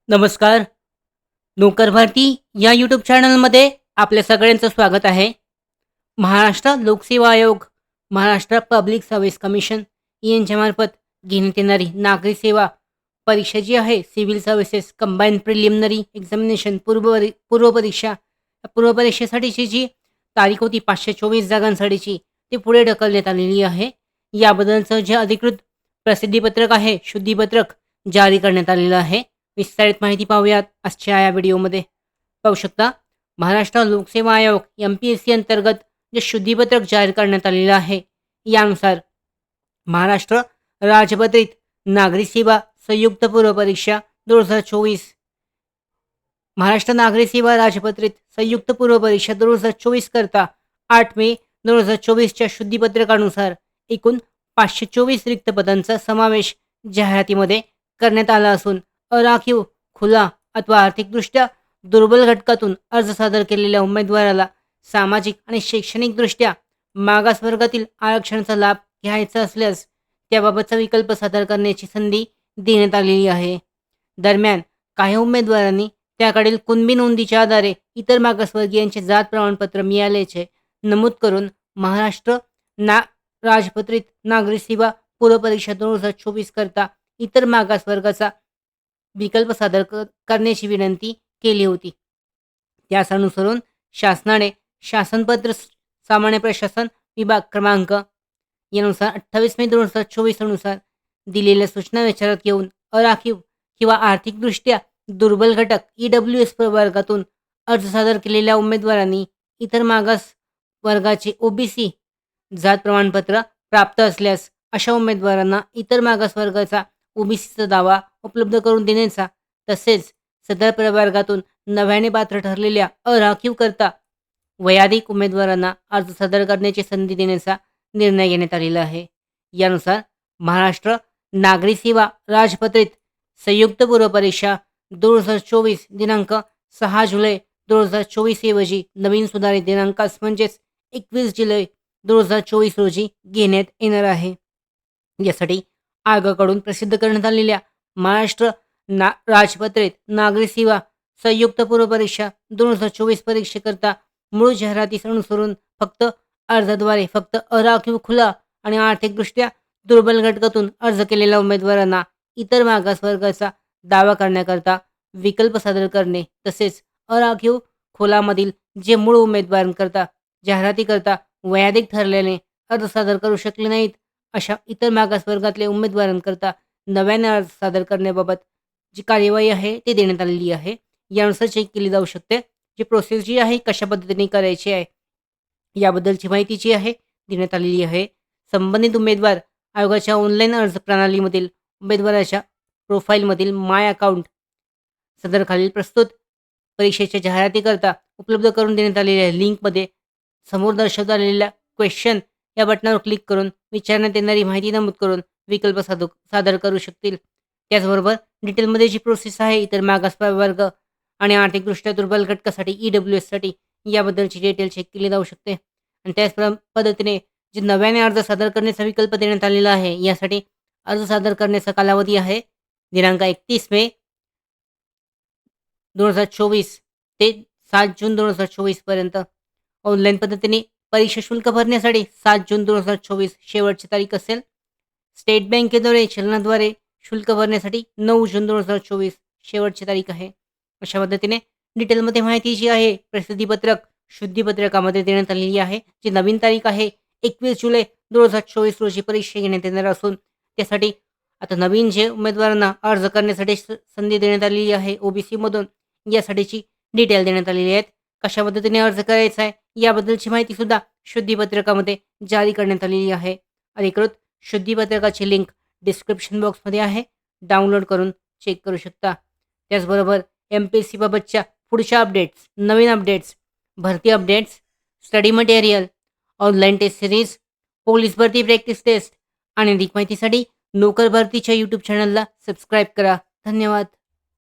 नमस्कार. नोकर भारती या यूट्यूब चॅनलमध्ये आपल्या सगळ्यांचं स्वागत आहे. महाराष्ट्र लोकसेवा आयोग, महाराष्ट्र पब्लिक सर्व्हिस कमिशन यांच्यामार्फत घेण्यात येणारी नागरी सेवा परीक्षा जी आहे, civil services combine preliminary examination पूर्व परीक्षा. या पूर्व परीक्षेसाठीची जी तारीख होती 524 जागांसाठीची, ती पुढे ढकलण्यात आलेली आहे. याबद्दलचं जे अधिकृत प्रसिद्धीपत्रक आहे, शुद्धीपत्रक जारी करण्यात आलेलं आहे. विस्तारित माहिती पाहूयात आजच्या या व्हिडिओमध्ये. पाहू शकता, महाराष्ट्र लोकसेवा आयोग MPSC अंतर्गत जे शुद्धीपत्रक जाहीर करण्यात आलेलं आहे, यानुसार महाराष्ट्र राजपत्रित नागरी सेवा संयुक्त पूर्व परीक्षा 2024, महाराष्ट्र नागरी सेवा राजपत्रित संयुक्त पूर्व परीक्षा 2024 करता 8 मे 2024च्या शुद्धीपत्रकानुसार एकूण 524 रिक्त पदांचा समावेश जाहिरातीमध्ये करण्यात आला असून अराखीव, खुला अथवा आर्थिकदृष्ट्या दुर्बल घटकातून अर्ज सादर केलेल्या उमेदवाराला सामाजिक आणि शैक्षणिकदृष्ट्या मागासवर्गातील आरक्षणाचा लाभ घ्यायचा असल्यास त्याबाबतचा विकल्प सादर करण्याची संधी देण्यात आलेली आहे. दरम्यान काही उमेदवारांनी त्याकडील कुणबी नोंदीच्या आधारे इतर मागासवर्गीयांचे जात प्रमाणपत्र मिळाल्याचे नमूद करून महाराष्ट्र ना राजपत्रित नागरी सेवा पूर्व परीक्षा 2024 करता इतर मागासवर्गाचा विकल्प सादर करण्याची विनंती केली होती. त्यास अनुसरून शासनाने शासनपत्र सामान्य प्रशासन विभाग क्रमांक यानुसार 28 मे 2024 अनुसार दिलेल्या सूचना विचारात घेऊन अराखीव किंवा आर्थिकदृष्ट्या दुर्बल घटक EWS प्रवर्गातून अर्ज सादर केलेल्या उमेदवारांनी इतर मागास वर्गाचे OBC जात प्रमाणपत्र प्राप्त असल्यास अशा उमेदवारांना इतर मागासवर्गाचा OBCचा दावा उपलब्ध करून देण्याचा, तसेच सदर प्रवर्गातून नव्याने पात्र ठरलेल्या अराखीव करता वैयाधिक उमेदवारांना अर्ज सादर करण्याची संधी देण्याचा निर्णय घेण्यात आलेला आहे. यानुसार महाराष्ट्र नागरी सेवा राजपत्रित संयुक्त पूर्व परीक्षा 2024 दिनांक 6 जुलै 2024 ऐवजी नवीन सुधारित दिनांकास म्हणजेच 21 जुलै 2024 रोजी घेण्यात येणार आहे. यासाठी आयोगाकडून प्रसिद्ध करण्यात आलेल्या महाराष्ट्र राजपत्रित नागरी सेवा संयुक्त पूर्व परीक्षा 2024 परीक्षेकरता मूळ जाहिरातीस अनुसरून फक्त अर्जाद्वारे फक्त अराखीव, खुला आणि आर्थिकदृष्ट्या दुर्बल घटकातून अर्ज केलेल्या उमेदवारांना इतर मागासवर्गाचा दावा करण्याकरता विकल्प सादर करणे, तसेच अराखीव, खुलामधील जे मूळ उमेदवारांकरता जाहिरातीकरता वैयाधिक ठरल्याने अर्ज सादर करू शकले नाहीत, अशा इतर मागासवर्गातल्या उमेदवारांकरता नव्याने अर्ज सादर करण्याबाबत जी कार्यवाही आहे ती देण्यात आलेली आहे. यानुसार चेक केली जाऊ शकते. जी प्रोसेस जी आहे कशा पद्धतीने करायची आहे याबद्दलची माहिती जी आहे देण्यात आलेली आहे. संबंधित उमेदवार आयोगाच्या ऑनलाईन अर्ज प्रणालीमधील उमेदवाराच्या प्रोफाईलमधील माय अकाउंट सदर खालील प्रस्तुत परीक्षेच्या जाहिरातीकरता उपलब्ध करून देण्यात आलेल्या लिंकमध्ये समोर दर्शवत आलेल्या क्वेश्चन या बटनावर क्लिक करून विचारण्यात येणारी माहिती नमूद करून विकल्प सादर करू शकतील. त्याचबरोबर डिटेलमध्ये जी प्रोसेस आहे इतर मागास वर्ग आणि आर्थिकदृष्ट्या दुर्बल घटकासाठी EWS साठी याबद्दलची डिटेल चेक केली जाऊ शकते. आणि त्याच पद्धतीने जे नव्याने अर्ज सादर करण्याचा विकल्प देण्यात आलेला आहे, यासाठी अर्ज सादर करण्याचा कालावधी आहे दिनांक 31 मे 2024 ते 7 जून 2024 पर्यंत. ऑनलाईन पद्धतीने परीक्षा शुल्क भरण्यासाठी 7 जून 2024 शेवटची तारीख असेल. स्टेट बँकेद्वारे चलनाद्वारे शुल्क भरण्यासाठी 9 जून 2024 शेवटची तारीख आहे. अशा पद्धतीने डिटेलमध्ये माहिती जी आहे प्रसिद्धीपत्रक शुद्धीपत्रकामध्ये देण्यात आलेली आहे. जी नवीन तारीख आहे 21 जुलै 2024 रोजी परीक्षा घेण्यात येणार असून त्यासाठी आता नवीन जे उमेदवारांना अर्ज करण्यासाठी संधी देण्यात आलेली आहे OBC मधून, यासाठीची डिटेल देण्यात आलेली आहेत. कशा पद्धतीने अर्ज करायचा आहे याबद्दलची माहिती सुद्धा शुद्धीपत्रकामध्ये जारी करण्यात आलेली आहे. अधिकृत शुद्धीपत्रकाची लिंक डिस्क्रिप्शन बॉक्समध्ये आहे. डाउनलोड करून चेक करू शकता. त्याचबरोबर MPSC बाबतच्या पुढच्या अपडेट्स, नवीन अपडेट्स, भरती updates, study material, online test series, police भरती प्रॅक्टिस टेस्ट आणि अधिक माहितीसाठी नोकर भरतीच्या यूट्यूब चॅनलला सबस्क्राईब करा. धन्यवाद.